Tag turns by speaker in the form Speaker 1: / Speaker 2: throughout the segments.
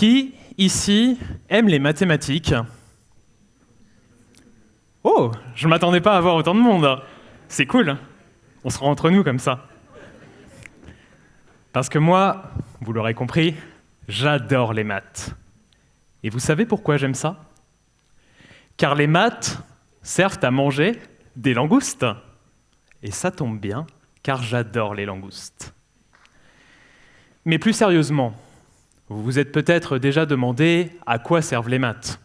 Speaker 1: Qui, ici, aime les mathématiques? Oh, je ne m'attendais pas à voir autant de monde. C'est cool, on sera entre nous comme ça. Parce que moi, vous l'aurez compris, j'adore les maths. Et vous savez pourquoi j'aime ça? Car les maths servent à manger des langoustes. Et ça tombe bien, car j'adore les langoustes. Mais plus sérieusement, vous vous êtes peut-être déjà demandé à quoi servent les maths.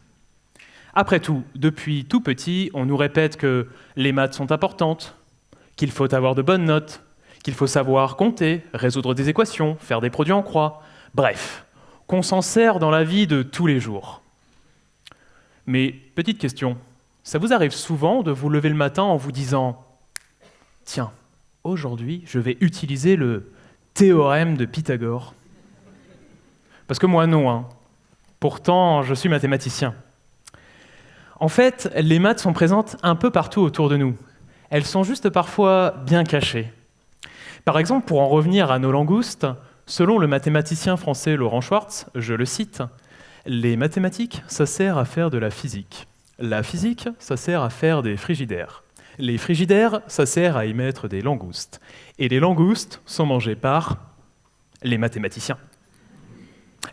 Speaker 1: Après tout, depuis tout petit, on nous répète que les maths sont importantes, qu'il faut avoir de bonnes notes, qu'il faut savoir compter, résoudre des équations, faire des produits en croix, bref, qu'on s'en sert dans la vie de tous les jours. Mais petite question, ça vous arrive souvent de vous lever le matin en vous disant « Tiens, aujourd'hui, je vais utiliser le théorème de Pythagore ». Parce que moi, non, hein. Pourtant, je suis mathématicien. En fait, les maths sont présentes un peu partout autour de nous. Elles sont juste parfois bien cachées. Par exemple, pour en revenir à nos langoustes, selon le mathématicien français Laurent Schwartz, je le cite, « Les mathématiques, ça sert à faire de la physique. La physique, ça sert à faire des frigidaires. Les frigidaires, ça sert à émettre des langoustes. Et les langoustes sont mangées par les mathématiciens. »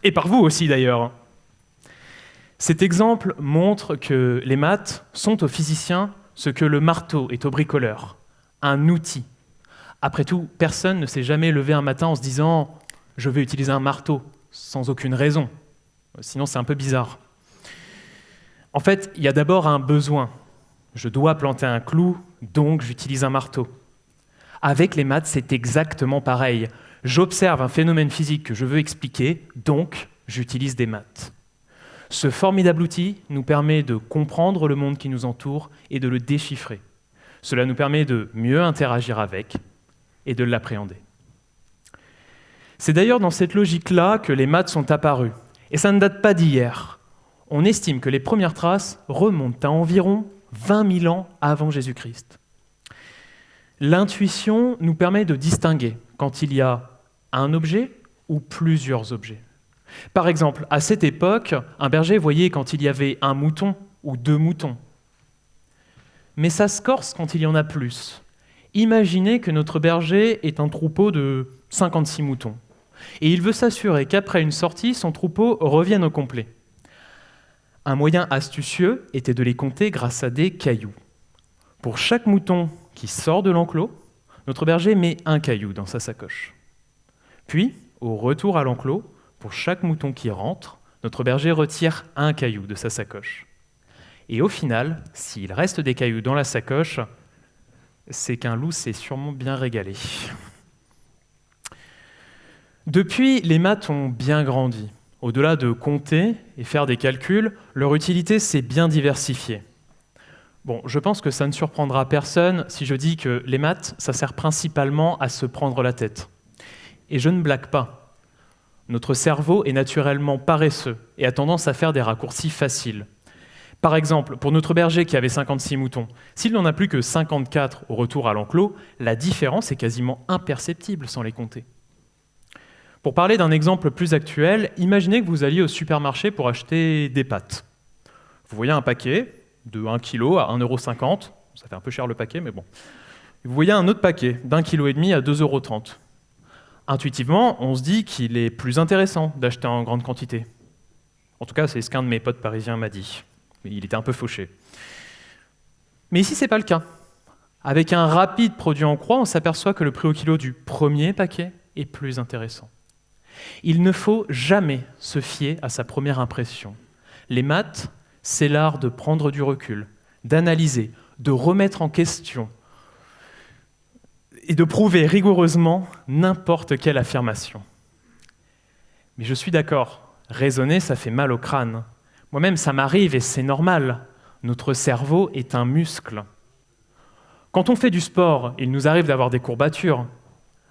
Speaker 1: Et par vous aussi, d'ailleurs. Cet exemple montre que les maths sont aux physiciens ce que le marteau est au bricoleur, un outil. Après tout, personne ne s'est jamais levé un matin en se disant « je vais utiliser un marteau », sans aucune raison. Sinon, c'est un peu bizarre. En fait, il y a d'abord un besoin. Je dois planter un clou, donc j'utilise un marteau. Avec les maths, c'est exactement pareil. J'observe un phénomène physique que je veux expliquer, donc j'utilise des maths. Ce formidable outil nous permet de comprendre le monde qui nous entoure et de le déchiffrer. Cela nous permet de mieux interagir avec et de l'appréhender. C'est d'ailleurs dans cette logique-là que les maths sont apparues. Et ça ne date pas d'hier. On estime que les premières traces remontent à environ 20 000 ans avant Jésus-Christ. L'intuition nous permet de distinguer quand il y a un objet ou plusieurs objets. Par exemple, à cette époque, un berger voyait quand il y avait un mouton ou deux moutons. Mais ça se corse quand il y en a plus. Imaginez que notre berger est un troupeau de 56 moutons. Et il veut s'assurer qu'après une sortie, son troupeau revienne au complet. Un moyen astucieux était de les compter grâce à des cailloux. Pour chaque mouton qui sort de l'enclos, notre berger met un caillou dans sa sacoche. Puis, au retour à l'enclos, pour chaque mouton qui rentre, notre berger retire un caillou de sa sacoche. Et au final, s'il reste des cailloux dans la sacoche, c'est qu'un loup s'est sûrement bien régalé. Depuis, les maths ont bien grandi. Au-delà de compter et faire des calculs, leur utilité s'est bien diversifiée. Bon, je pense que ça ne surprendra personne si je dis que les maths, ça sert principalement à se prendre la tête. Et je ne blague pas. Notre cerveau est naturellement paresseux et a tendance à faire des raccourcis faciles. Par exemple, pour notre berger qui avait 56 moutons, s'il n'en a plus que 54 au retour à l'enclos, la différence est quasiment imperceptible sans les compter. Pour parler d'un exemple plus actuel, imaginez que vous alliez au supermarché pour acheter des pâtes. Vous voyez un paquet de 1 kg à 1,50 €, ça fait un peu cher le paquet, mais bon. Vous voyez un autre paquet d'1,5 kg à 2,30 €. Intuitivement, on se dit qu'il est plus intéressant d'acheter en grande quantité. En tout cas, c'est ce qu'un de mes potes parisiens m'a dit. Il était un peu fauché. Mais ici, ce n'est pas le cas. Avec un rapide produit en croix, on s'aperçoit que le prix au kilo du premier paquet est plus intéressant. Il ne faut jamais se fier à sa première impression. Les maths, c'est l'art de prendre du recul, d'analyser, de remettre en question et de prouver rigoureusement n'importe quelle affirmation. Mais je suis d'accord, raisonner, ça fait mal au crâne. Moi-même, ça m'arrive et c'est normal. Notre cerveau est un muscle. Quand on fait du sport, il nous arrive d'avoir des courbatures.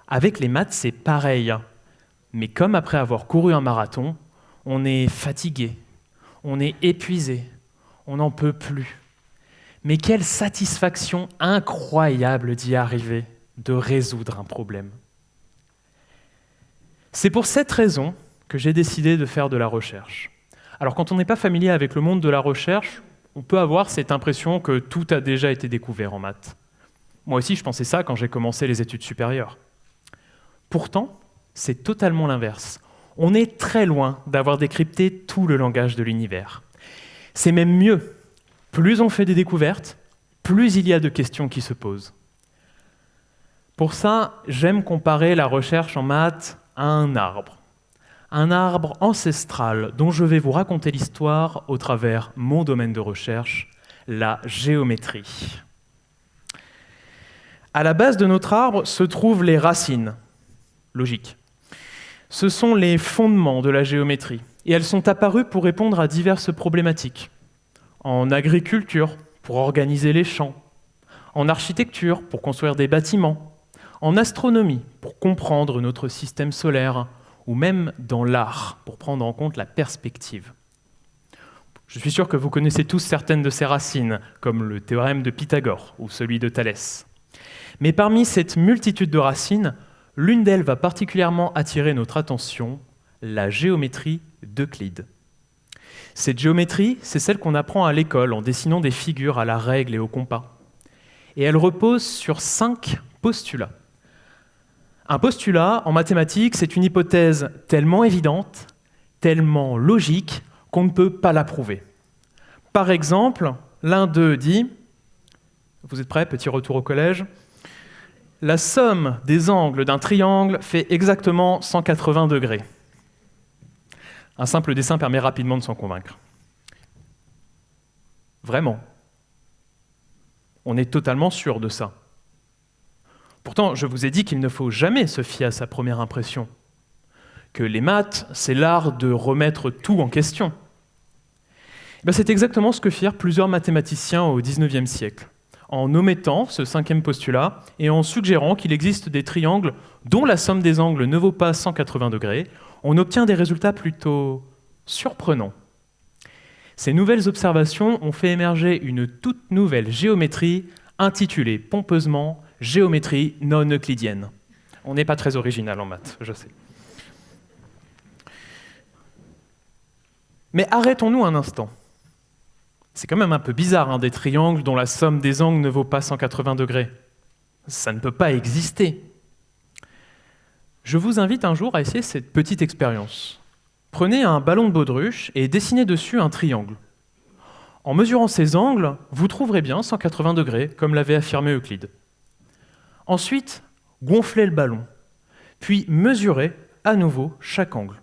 Speaker 1: Avec les maths, c'est pareil. Mais comme après avoir couru un marathon, on est fatigué, on est épuisé, on n'en peut plus. Mais quelle satisfaction incroyable d'y arriver, de résoudre un problème. C'est pour cette raison que j'ai décidé de faire de la recherche. Alors quand on n'est pas familier avec le monde de la recherche, on peut avoir cette impression que tout a déjà été découvert en maths. Moi aussi, je pensais ça quand j'ai commencé les études supérieures. Pourtant, c'est totalement l'inverse. On est très loin d'avoir décrypté tout le langage de l'univers. C'est même mieux. Plus on fait des découvertes, plus il y a de questions qui se posent. Pour ça, j'aime comparer la recherche en maths à un arbre. Un arbre ancestral dont je vais vous raconter l'histoire au travers mon domaine de recherche, la géométrie. À la base de notre arbre se trouvent les racines. Logique. Ce sont les fondements de la géométrie, et elles sont apparues pour répondre à diverses problématiques. En agriculture, pour organiser les champs. En architecture, pour construire des bâtiments. En astronomie, pour comprendre notre système solaire, ou même dans l'art, pour prendre en compte la perspective. Je suis sûr que vous connaissez tous certaines de ces racines, comme le théorème de Pythagore ou celui de Thalès. Mais parmi cette multitude de racines, l'une d'elles va particulièrement attirer notre attention, la géométrie d'Euclide. Cette géométrie, c'est celle qu'on apprend à l'école en dessinant des figures à la règle et au compas. Et elle repose sur 5 postulats. Un postulat, en mathématiques, c'est une hypothèse tellement évidente, tellement logique, qu'on ne peut pas la prouver. Par exemple, l'un d'eux dit, vous êtes prêts, petit retour au collège, la somme des angles d'un triangle fait exactement 180 degrés. Un simple dessin permet rapidement de s'en convaincre. Vraiment. On est totalement sûr de ça. Pourtant, je vous ai dit qu'il ne faut jamais se fier à sa première impression, que les maths, c'est l'art de remettre tout en question. C'est exactement ce que firent plusieurs mathématiciens au XIXe siècle, en omettant ce 5e postulat et en suggérant qu'il existe des triangles dont la somme des angles ne vaut pas 180 degrés, on obtient des résultats plutôt surprenants. Ces nouvelles observations ont fait émerger une toute nouvelle géométrie intitulée pompeusement géométrie non euclidienne. On n'est pas très original en maths, je sais. Mais arrêtons-nous un instant. C'est quand même un peu bizarre, des triangles dont la somme des angles ne vaut pas 180 degrés. Ça ne peut pas exister. Je vous invite un jour à essayer cette petite expérience. Prenez un ballon de baudruche et dessinez dessus un triangle. En mesurant ces angles, vous trouverez bien 180 degrés, comme l'avait affirmé Euclide. Ensuite, gonflez le ballon, puis mesurez à nouveau chaque angle.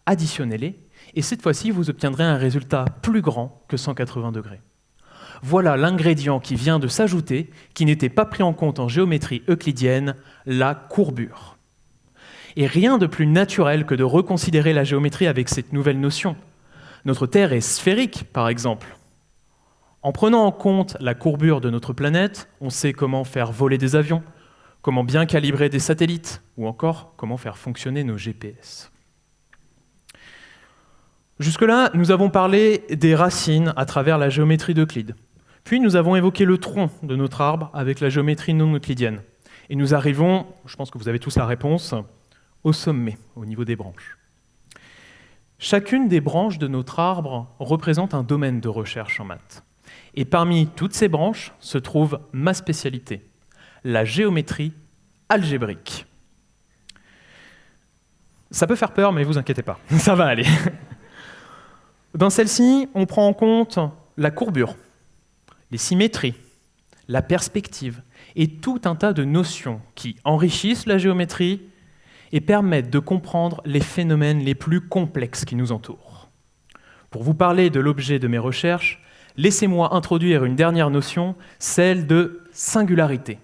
Speaker 1: Additionnez-les, et cette fois-ci, vous obtiendrez un résultat plus grand que 180 degrés. Voilà l'ingrédient qui vient de s'ajouter, qui n'était pas pris en compte en géométrie euclidienne, la courbure. Et rien de plus naturel que de reconsidérer la géométrie avec cette nouvelle notion. Notre Terre est sphérique, par exemple. En prenant en compte la courbure de notre planète, on sait comment faire voler des avions, comment bien calibrer des satellites, ou encore comment faire fonctionner nos GPS. Jusque-là, nous avons parlé des racines à travers la géométrie d'Euclide. Puis nous avons évoqué le tronc de notre arbre avec la géométrie non euclidienne. Et nous arrivons, je pense que vous avez tous la réponse, au sommet, au niveau des branches. Chacune des branches de notre arbre représente un domaine de recherche en maths. Et parmi toutes ces branches se trouve ma spécialité, la géométrie algébrique. Ça peut faire peur, mais vous inquiétez pas, ça va aller. Dans celle-ci, on prend en compte la courbure, les symétries, la perspective et tout un tas de notions qui enrichissent la géométrie et permettent de comprendre les phénomènes les plus complexes qui nous entourent. Pour vous parler de l'objet de mes recherches, laissez-moi introduire une dernière notion, celle de singularité.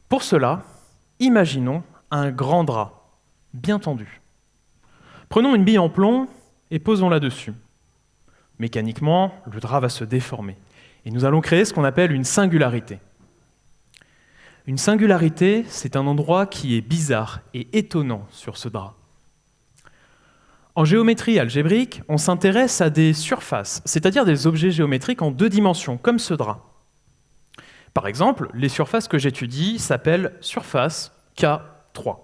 Speaker 1: Pour cela, imaginons un grand drap, bien tendu. Prenons une bille en plomb et posons-la dessus. Mécaniquement, le drap va se déformer et nous allons créer ce qu'on appelle une singularité. Une singularité, c'est un endroit qui est bizarre et étonnant sur ce drap. En géométrie algébrique, on s'intéresse à des surfaces, c'est-à-dire des objets géométriques en 2 dimensions, comme ce drap. Par exemple, les surfaces que j'étudie s'appellent surface K3.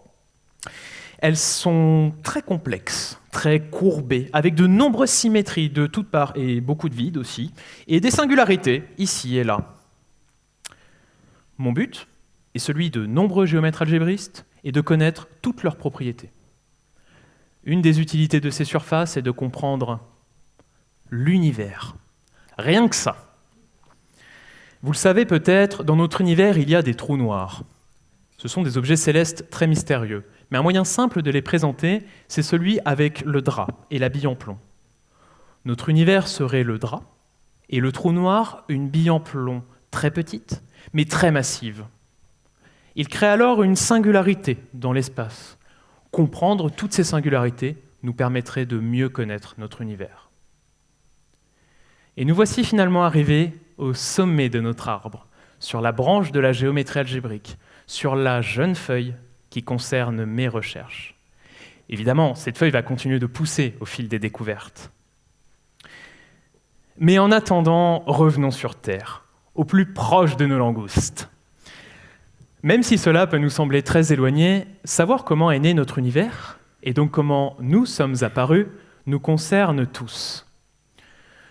Speaker 1: elles sont très complexes, très courbées, avec de nombreuses symétries de toutes parts et beaucoup de vides aussi, et des singularités ici et là. Mon but, et celui de nombreux géomètres algébristes, est de connaître toutes leurs propriétés. Une des utilités de ces surfaces est de comprendre l'univers. Rien que ça. Vous le savez peut-être, dans notre univers, il y a des trous noirs. Ce sont des objets célestes très mystérieux. Mais un moyen simple de les présenter, c'est celui avec le drap et la bille en plomb. Notre univers serait le drap, et le trou noir, une bille en plomb très petite, mais très massive. Il crée alors une singularité dans l'espace. Comprendre toutes ces singularités nous permettrait de mieux connaître notre univers. Et nous voici finalement arrivés au sommet de notre arbre, sur la branche de la géométrie algébrique, sur la jeune feuille qui concerne mes recherches. Évidemment, cette feuille va continuer de pousser au fil des découvertes. Mais en attendant, revenons sur Terre, au plus proche de nos langoustes. Même si cela peut nous sembler très éloigné, savoir comment est né notre univers, et donc comment nous sommes apparus, nous concerne tous.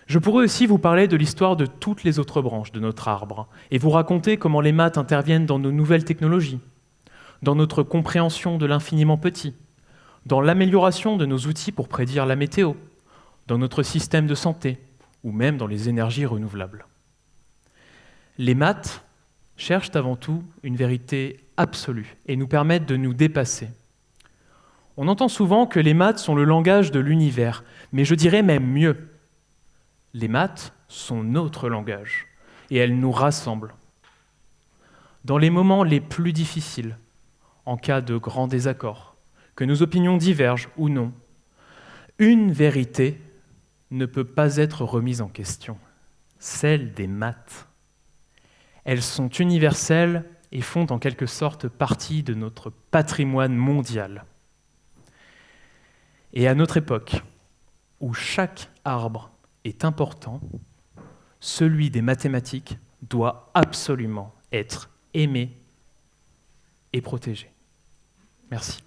Speaker 1: Je pourrais aussi vous parler de l'histoire de toutes les autres branches de notre arbre, et vous raconter comment les maths interviennent dans nos nouvelles technologies, dans notre compréhension de l'infiniment petit, dans l'amélioration de nos outils pour prédire la météo, dans notre système de santé, ou même dans les énergies renouvelables. Les maths cherchent avant tout une vérité absolue et nous permettent de nous dépasser. On entend souvent que les maths sont le langage de l'univers, mais je dirais même mieux. Les maths sont notre langage et elles nous rassemblent. Dans les moments les plus difficiles, en cas de grands désaccords, que nos opinions divergent ou non, une vérité ne peut pas être remise en question, celle des maths. Elles sont universelles et font en quelque sorte partie de notre patrimoine mondial. Et à notre époque, où chaque arbre est important, celui des mathématiques doit absolument être aimé et protégé. Merci.